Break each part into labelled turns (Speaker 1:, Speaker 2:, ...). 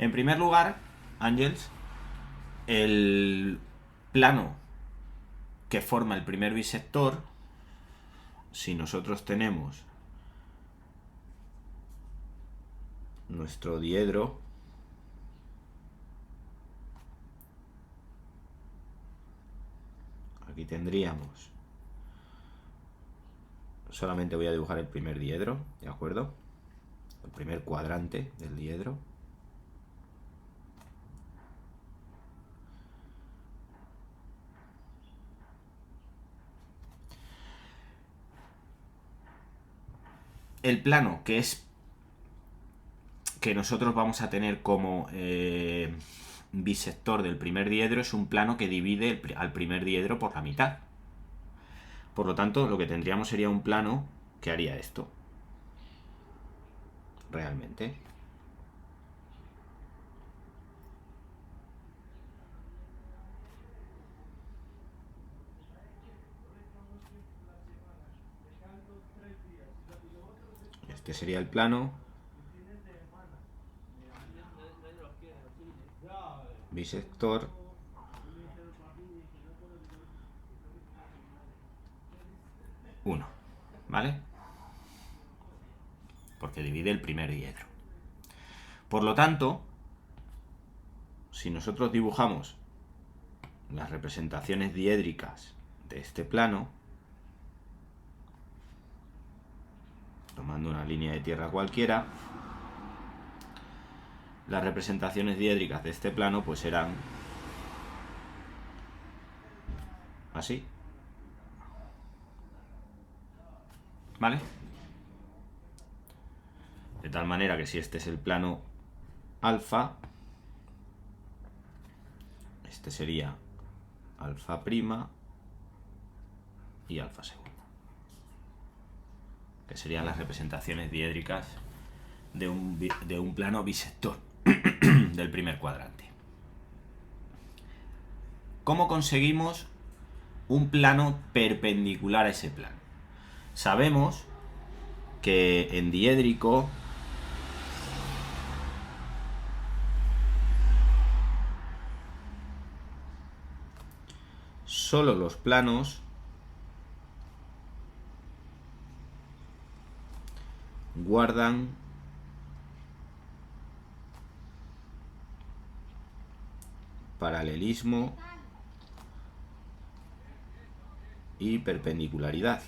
Speaker 1: En primer lugar, Ángels, el plano que forma el primer bisector, si nosotros tenemos nuestro diedro, aquí tendríamos, solamente voy a dibujar el primer diedro, ¿de acuerdo? El primer cuadrante del diedro. El plano que nosotros vamos a tener como bisector del primer diedro es un plano que divide al primer diedro por la mitad. Por lo tanto, lo que tendríamos sería un plano que haría esto. Realmente. Este sería el plano bisector uno, ¿vale? Porque divide el primer diedro. Por lo tanto, si nosotros dibujamos las representaciones diédricas de este plano, tomando una línea de tierra cualquiera, las representaciones diédricas de este plano pues serán así, ¿vale? De tal manera que si este es el plano alfa, este sería alfa prima y alfa segunda, que serían las representaciones diédricas de un plano bisector del primer cuadrante. ¿Cómo conseguimos un plano perpendicular a ese plano? Sabemos que en diédrico solo los planos guardan paralelismo y perpendicularidad.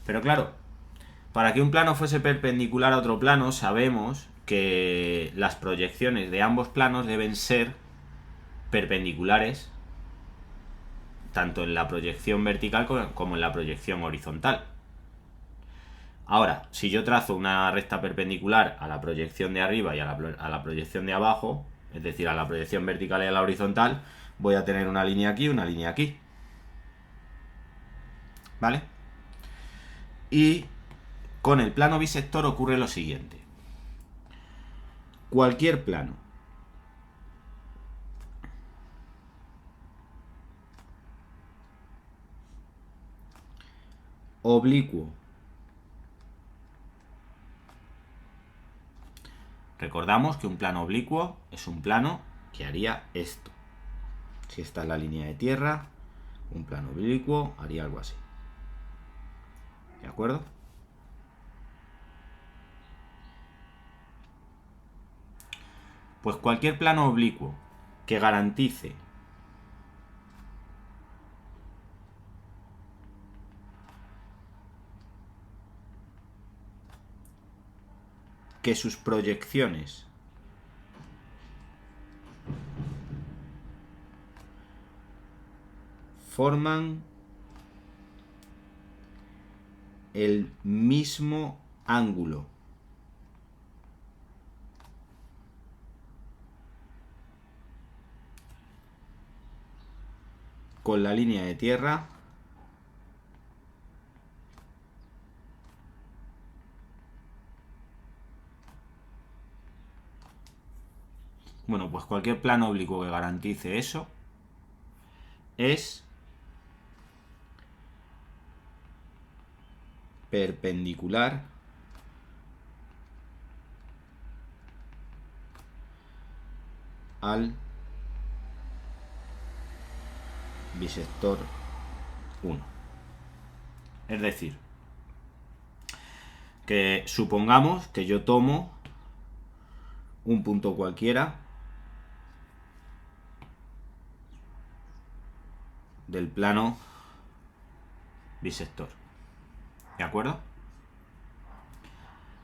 Speaker 1: Pero claro, para que un plano fuese perpendicular a otro plano, sabemos que las proyecciones de ambos planos deben ser perpendiculares tanto en la proyección vertical como en la proyección horizontal. Ahora, si yo trazo una recta perpendicular a la proyección de arriba y a la proyección de abajo, es decir, a la proyección vertical y a la horizontal, voy a tener una línea aquí y una línea aquí. ¿Vale? Y con el plano bisector ocurre lo siguiente. Cualquier plano oblicuo, recordamos que un plano oblicuo es un plano que haría esto. Si esta es la línea de tierra, un plano oblicuo haría algo así. ¿De acuerdo? Pues cualquier plano oblicuo que garantice que sus proyecciones forman el mismo ángulo con la línea de tierra, bueno, pues cualquier plano oblicuo que garantice eso es perpendicular al bisector 1. Es decir, que supongamos que yo tomo un punto cualquiera del plano bisector. ¿De acuerdo?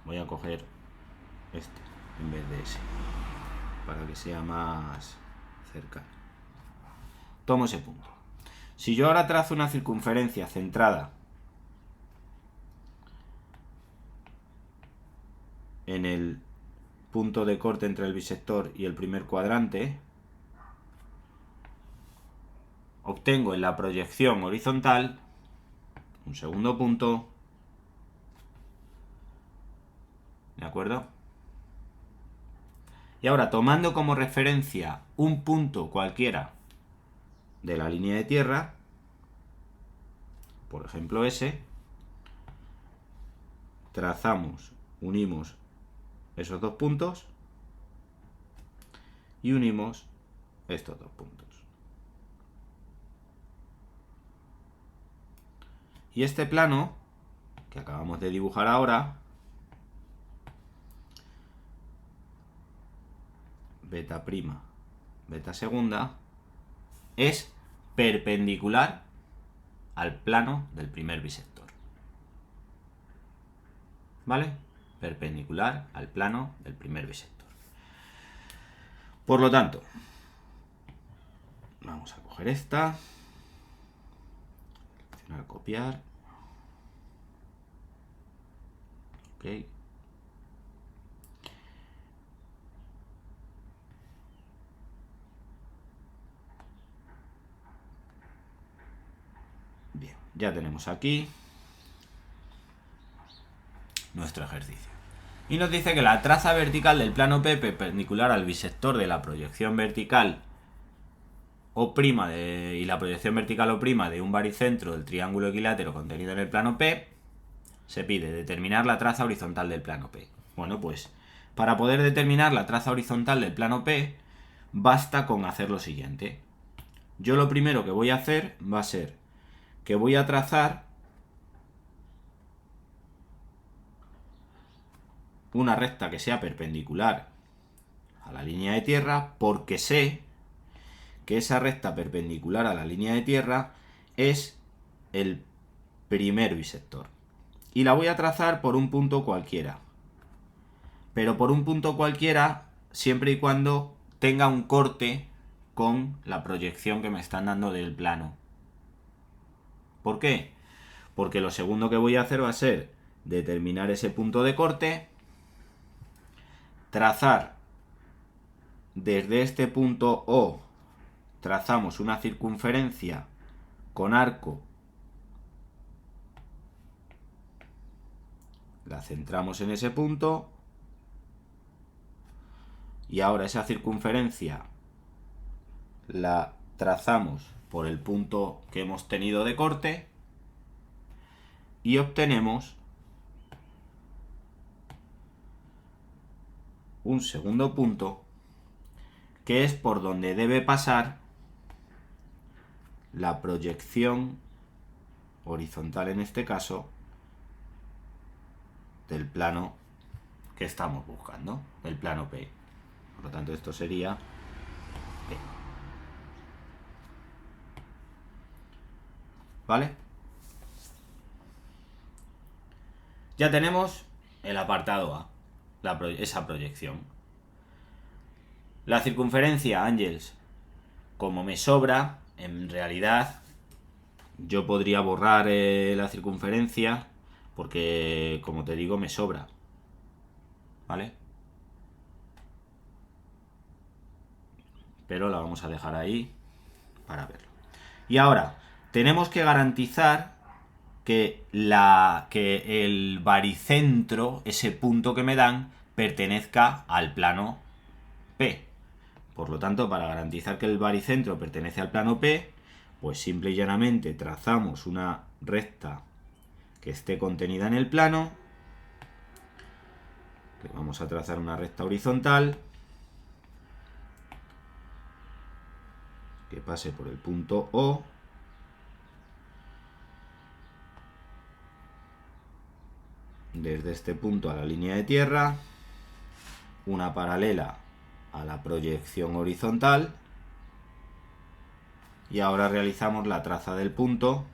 Speaker 1: Voy a coger este en vez de ese para que sea más cercano. Tomo ese punto. Si yo ahora trazo una circunferencia centrada en el punto de corte entre el bisector y el primer cuadrante, obtengo en la proyección horizontal un segundo punto. ¿De acuerdo? Y ahora, tomando como referencia un punto cualquiera de la línea de tierra, por ejemplo ese, trazamos, unimos esos dos puntos y unimos estos dos puntos. Y este plano que acabamos de dibujar ahora, beta prima, beta segunda, es perpendicular al plano del primer bisector. ¿Vale? Perpendicular al plano del primer bisector. Por lo tanto, vamos a coger esta, seleccionar, copiar, ok. Bien, ya tenemos aquí nuestro ejercicio. Y nos dice que la traza vertical del plano P perpendicular al bisector de la proyección vertical O' y la proyección vertical O' de un baricentro del triángulo equilátero contenido en el plano P, se pide determinar la traza horizontal del plano P. Bueno, pues para poder determinar la traza horizontal del plano P, basta con hacer lo siguiente. Yo lo primero que voy a hacer va a ser que voy a trazar una recta que sea perpendicular a la línea de tierra, porque sé que esa recta perpendicular a la línea de tierra es el primer bisector. Y la voy a trazar por un punto cualquiera. Pero por un punto cualquiera siempre y cuando tenga un corte con la proyección que me están dando del plano. ¿Por qué? Porque lo segundo que voy a hacer va a ser determinar ese punto de corte, trazar desde este punto O, trazamos una circunferencia con arco, la centramos en ese punto y ahora esa circunferencia la trazamos por el punto que hemos tenido de corte y obtenemos un segundo punto que es por donde debe pasar la proyección horizontal, en este caso, del plano que estamos buscando, del plano P. Por lo tanto, esto sería P. ¿Vale? Ya tenemos el apartado A, esa proyección. La circunferencia, Ángels, como me sobra, en realidad yo podría borrar la circunferencia porque, como te digo, me sobra. ¿Vale? Pero la vamos a dejar ahí para verlo. Y ahora, tenemos que garantizar que el baricentro, ese punto que me dan, pertenezca al plano P. Por lo tanto, para garantizar que el baricentro pertenece al plano P, pues simple y llanamente trazamos una recta que esté contenida en el plano. Que vamos a trazar una recta horizontal que pase por el punto O. Desde este punto a la línea de tierra, una paralela a la proyección horizontal, y ahora realizamos la traza del punto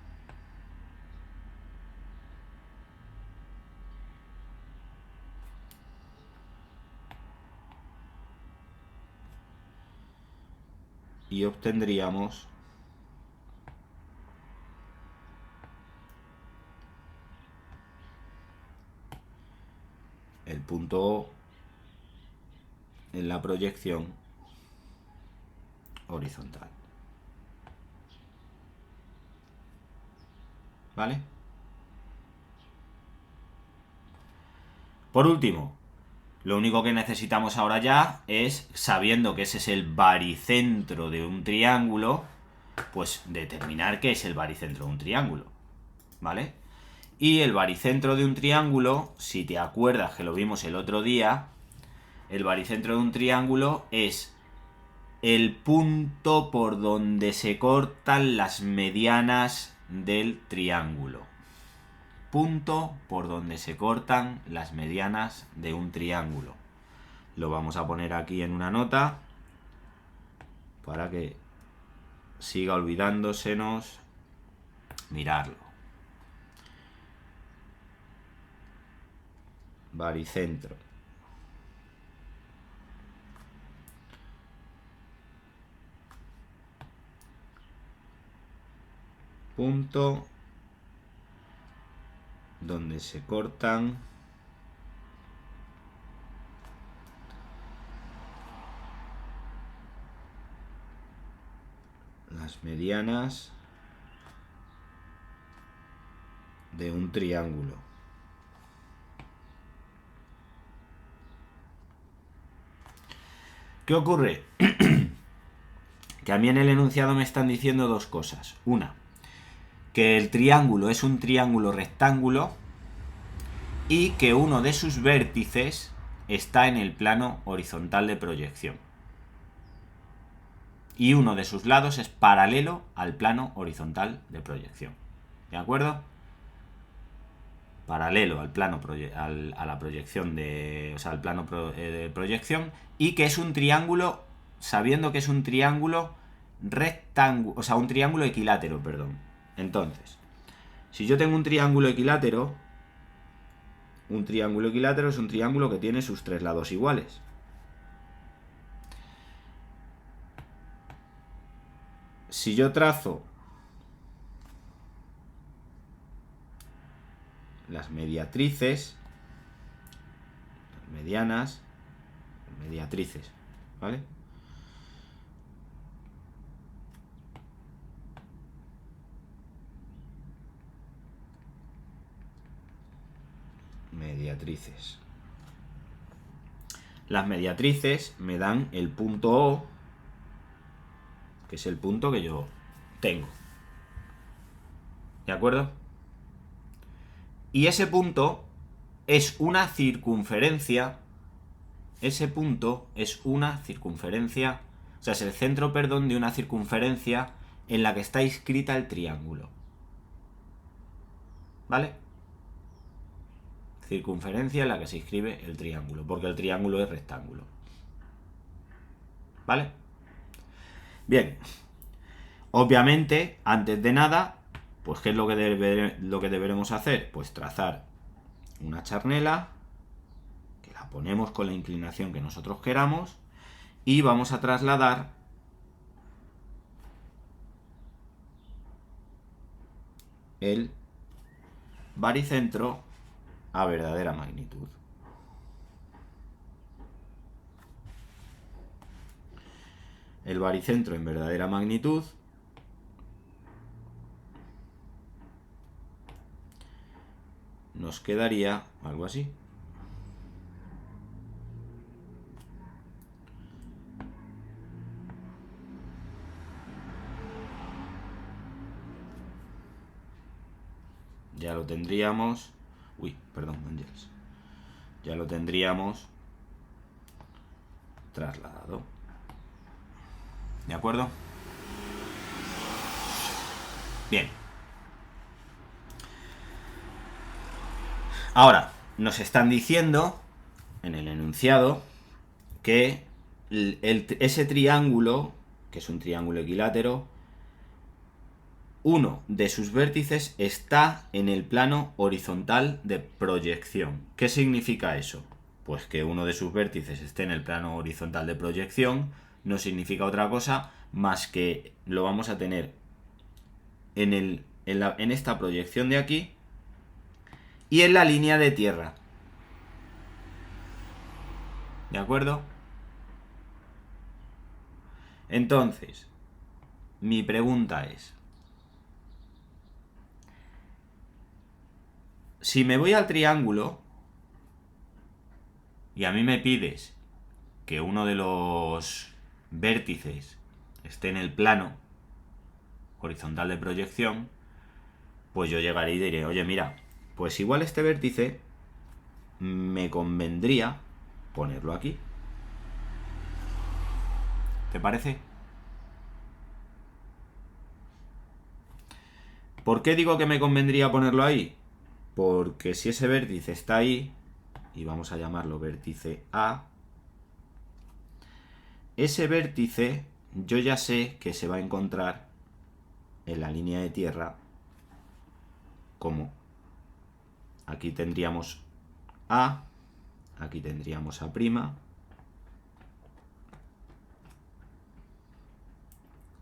Speaker 1: y obtendríamos el punto O en la proyección horizontal. ¿Vale? Por último, lo único que necesitamos ahora ya es, sabiendo que ese es el baricentro de un triángulo, pues determinar qué es el baricentro de un triángulo. ¿Vale? Y el baricentro de un triángulo, si te acuerdas que lo vimos el otro día, el baricentro de un triángulo es el punto por donde se cortan las medianas del triángulo. Punto por donde se cortan las medianas de un triángulo. Lo vamos a poner aquí en una nota para que siga olvidándosenos mirarlo. Baricentro. Punto donde se cortan las medianas de un triángulo. ¿Qué ocurre? Que a mí en el enunciado me están diciendo dos cosas. Una, que el triángulo es un triángulo rectángulo y que uno de sus vértices está en el plano horizontal de proyección. Y uno de sus lados es paralelo al plano horizontal de proyección. ¿De acuerdo? Paralelo al plano a la proyección de, o sea, al plano de proyección, y que es un triángulo, sabiendo que es un triángulo rectángulo, o sea, un triángulo equilátero, perdón. Entonces, si yo tengo un triángulo equilátero es un triángulo que tiene sus tres lados iguales. Si yo trazo las mediatrices, las medianas, mediatrices, ¿vale? Mediatrices. Las mediatrices me dan el punto O, que es el punto que yo tengo. ¿De acuerdo? Y ese punto es una circunferencia. Ese punto es una circunferencia, o sea, es el centro, perdón, de una circunferencia en la que está inscrita el triángulo. ¿Vale? Circunferencia en la que se inscribe el triángulo, porque el triángulo es rectángulo. ¿Vale? Bien. Obviamente, antes de nada, pues ¿qué es lo que deberemos hacer? Pues trazar una charnela, que la ponemos con la inclinación que nosotros queramos, y vamos a trasladar el baricentro a verdadera magnitud. El baricentro en verdadera magnitud nos quedaría algo así. ya lo tendríamos. Uy, perdón, Ángels. Ya lo tendríamos trasladado. ¿De acuerdo? Bien. Ahora, nos están diciendo en el enunciado que ese triángulo, que es un triángulo equilátero, uno de sus vértices está en el plano horizontal de proyección. ¿Qué significa eso? Pues que uno de sus vértices esté en el plano horizontal de proyección no significa otra cosa más que lo vamos a tener en esta proyección de aquí y en la línea de tierra. ¿De acuerdo? Entonces, mi pregunta es, si me voy al triángulo y a mí me pides que uno de los vértices esté en el plano horizontal de proyección, pues yo llegaré y diré, oye, mira, pues igual este vértice me convendría ponerlo aquí. ¿Te parece? ¿Por qué digo que me convendría ponerlo ahí? Porque si ese vértice está ahí, y vamos a llamarlo vértice A, ese vértice yo ya sé que se va a encontrar en la línea de tierra como aquí tendríamos A, aquí tendríamos A',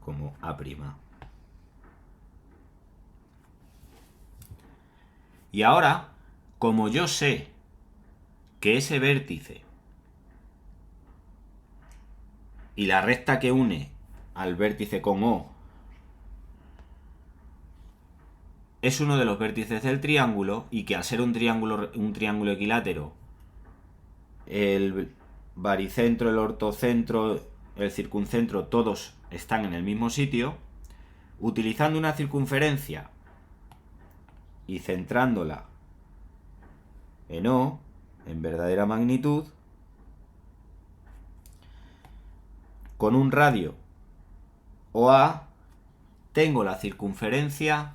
Speaker 1: como A'. Y ahora, como yo sé que ese vértice y la recta que une al vértice con O es uno de los vértices del triángulo y que al ser un triángulo equilátero, el baricentro, el ortocentro, el circuncentro, todos están en el mismo sitio, utilizando una circunferencia y centrándola en O, en verdadera magnitud, con un radio OA, tengo la circunferencia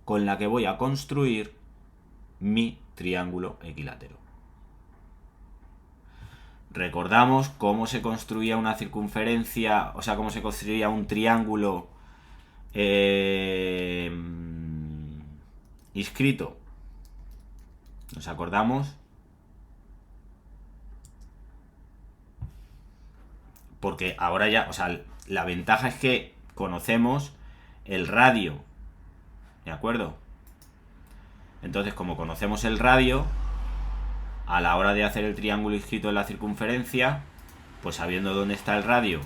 Speaker 1: con la que voy a construir mi triángulo equilátero. Recordamos cómo se construía una circunferencia, o sea, cómo se construía un triángulo inscrito. ¿Nos acordamos? Porque ahora ya, o sea, la ventaja es que conocemos el radio, ¿de acuerdo? Entonces, como conocemos el radio, a la hora de hacer el triángulo inscrito en la circunferencia, pues sabiendo dónde está el radio,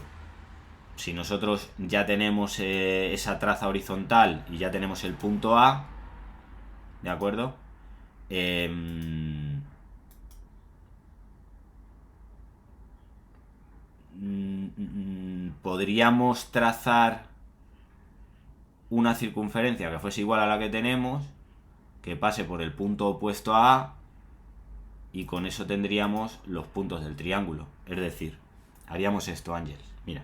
Speaker 1: si nosotros ya tenemos esa traza horizontal y ya tenemos el punto A, ¿de acuerdo? Podríamos trazar una circunferencia que fuese igual a la que tenemos, que pase por el punto opuesto a A, y con eso tendríamos los puntos del triángulo. Es decir, haríamos esto, Ángel. Mira.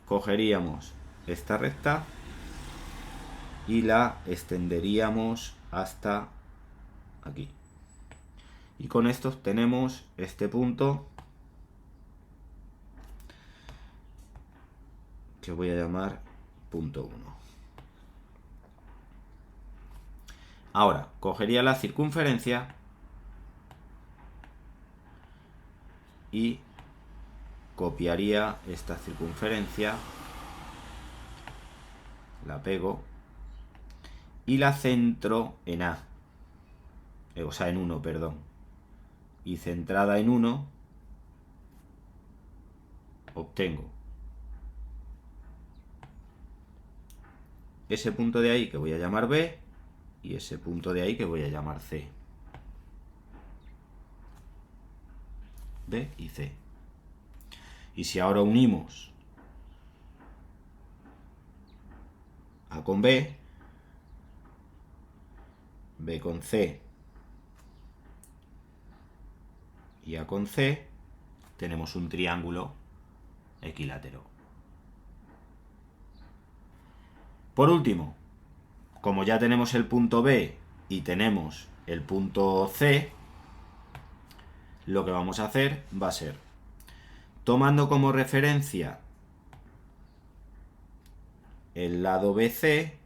Speaker 1: Cogeríamos esta recta y la extenderíamos hasta aquí. Y con esto tenemos este punto que voy a llamar punto 1. Ahora, cogería la circunferencia y copiaría esta circunferencia, la pego y la centro en A, o sea, en 1, perdón. Y centrada en 1, obtengo ese punto de ahí que voy a llamar B y ese punto de ahí que voy a llamar C. B y C. Y si ahora unimos A con B, B con C y A con C, tenemos un triángulo equilátero. Por último, como ya tenemos el punto B y tenemos el punto C, lo que vamos a hacer va a ser, tomando como referencia el lado BC,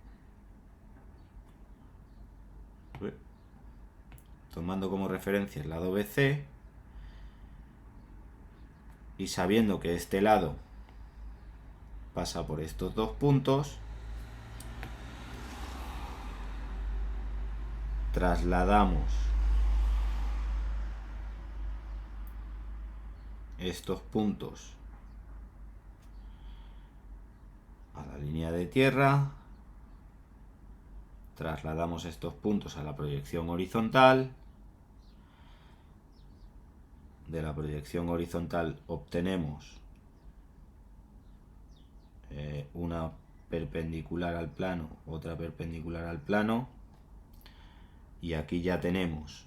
Speaker 1: y sabiendo que este lado pasa por estos dos puntos, trasladamos estos puntos a la línea de tierra, trasladamos estos puntos a la proyección horizontal, de la proyección horizontal obtenemos una perpendicular al plano, otra perpendicular al plano, y aquí ya tenemos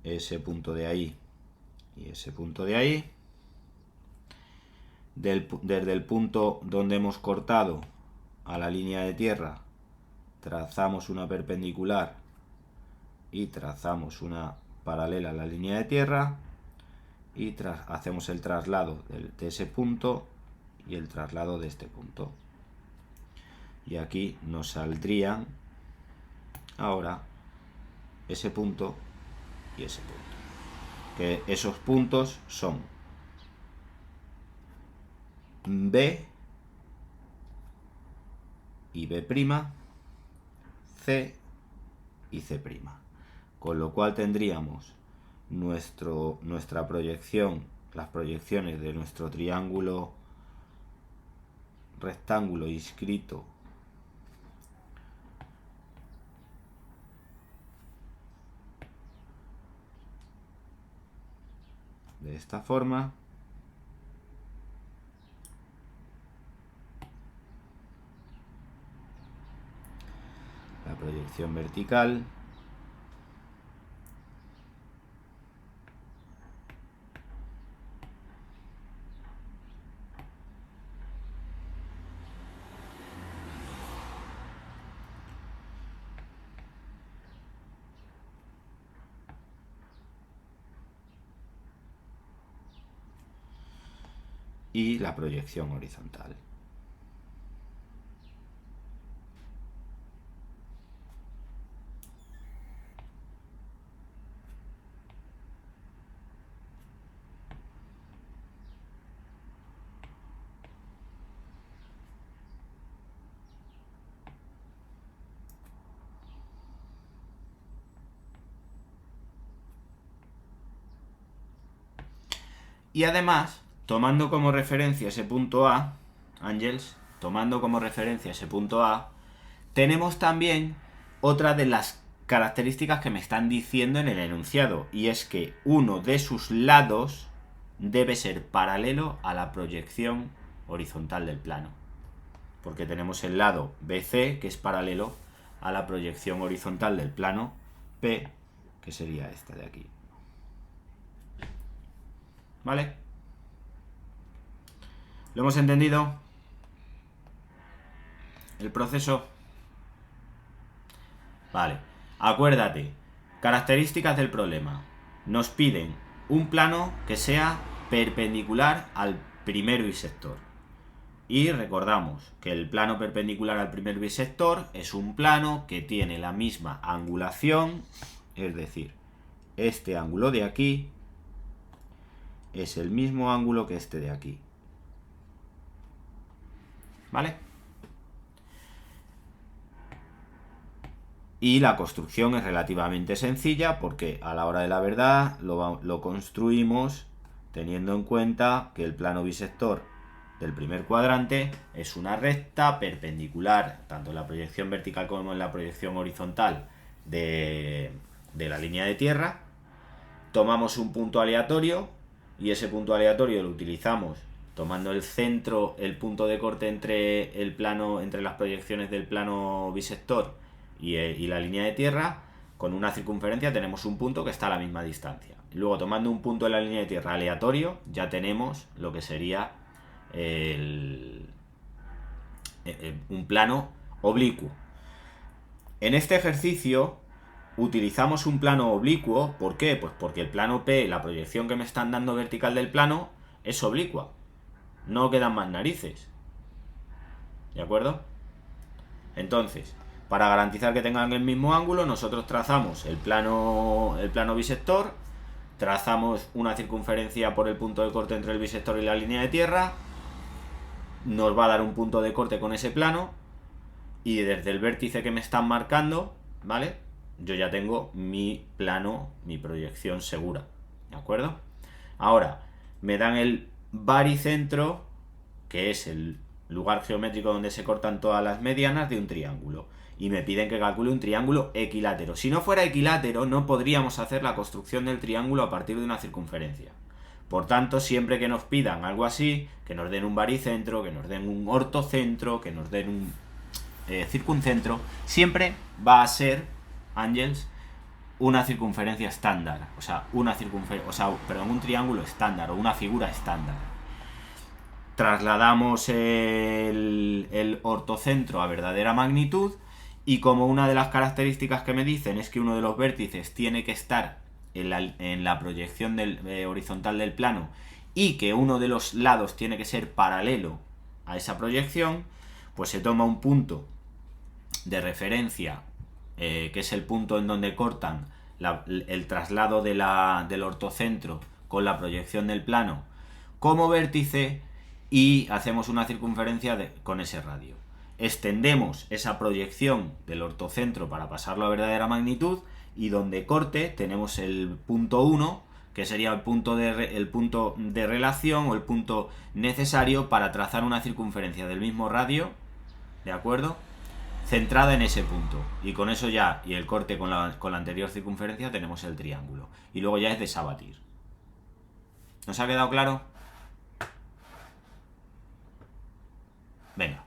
Speaker 1: ese punto de ahí y ese punto de ahí. Desde el punto donde hemos cortado a la línea de tierra, trazamos una perpendicular y trazamos una paralela a la línea de tierra, y hacemos el traslado de ese punto y el traslado de este punto. Y aquí nos saldrían ahora ese punto y ese punto. Que esos puntos son B y B', C y C'. Con lo cual tendríamos nuestra proyección, las proyecciones de nuestro triángulo rectángulo inscrito de esta forma. La proyección vertical, y la proyección horizontal. Y además, tomando como referencia ese punto A, Ángels, tomando como referencia ese punto A, tenemos también otra de las características que me están diciendo en el enunciado, y es que uno de sus lados debe ser paralelo a la proyección horizontal del plano. Porque tenemos el lado BC, que es paralelo a la proyección horizontal del plano P, que sería esta de aquí. ¿Vale? ¿Lo hemos entendido? ¿El proceso? Vale. Acuérdate. Características del problema. Nos piden un plano que sea perpendicular al primer bisector. Y recordamos que el plano perpendicular al primer bisector es un plano que tiene la misma angulación, es decir, este ángulo de aquí es el mismo ángulo que este de aquí. ¿Vale? Y la construcción es relativamente sencilla porque a la hora de la verdad lo construimos teniendo en cuenta que el plano bisector del primer cuadrante es una recta perpendicular tanto en la proyección vertical como en la proyección horizontal de la línea de tierra. Tomamos un punto aleatorio y ese punto aleatorio lo utilizamos tomando el centro, el punto de corte entre el plano, entre las proyecciones del plano bisector y la línea de tierra, con una circunferencia tenemos un punto que está a la misma distancia. Luego, tomando un punto de la línea de tierra aleatorio, ya tenemos lo que sería un plano oblicuo. En este ejercicio utilizamos un plano oblicuo. ¿Por qué? Pues porque el plano P, la proyección que me están dando vertical del plano, es oblicua. No quedan más narices. ¿De acuerdo? Entonces, para garantizar que tengan el mismo ángulo, nosotros trazamos el plano bisector, trazamos una circunferencia por el punto de corte entre el bisector y la línea de tierra, nos va a dar un punto de corte con ese plano, y desde el vértice que me están marcando, ¿vale? Yo ya tengo mi plano, mi proyección segura, ¿de acuerdo? Ahora, me dan el baricentro, que es el lugar geométrico donde se cortan todas las medianas de un triángulo, y me piden que calcule un triángulo equilátero. Si no fuera equilátero, no podríamos hacer la construcción del triángulo a partir de una circunferencia. Por tanto, siempre que nos pidan algo así, que nos den un baricentro, que nos den un ortocentro, que nos den un circuncentro, siempre va a ser, Ángels, una circunferencia estándar, o sea, un triángulo estándar o una figura estándar. Trasladamos el ortocentro a verdadera magnitud, y como una de las características que me dicen es que uno de los vértices tiene que estar en la proyección horizontal del plano, y que uno de los lados tiene que ser paralelo a esa proyección, pues se toma un punto de referencia, que es el punto en donde cortan el traslado del ortocentro con la proyección del plano como vértice, y hacemos una circunferencia con ese radio. Extendemos esa proyección del ortocentro para pasarlo a verdadera magnitud, y donde corte tenemos el punto 1, que sería el punto de relación o el punto necesario para trazar una circunferencia del mismo radio, ¿de acuerdo?, centrada en ese punto. Y con eso ya, y el corte con la anterior circunferencia, tenemos el triángulo. Y luego ya es desabatir. ¿Nos ha quedado claro? Venga,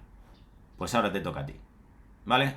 Speaker 1: pues ahora te toca a ti, ¿vale?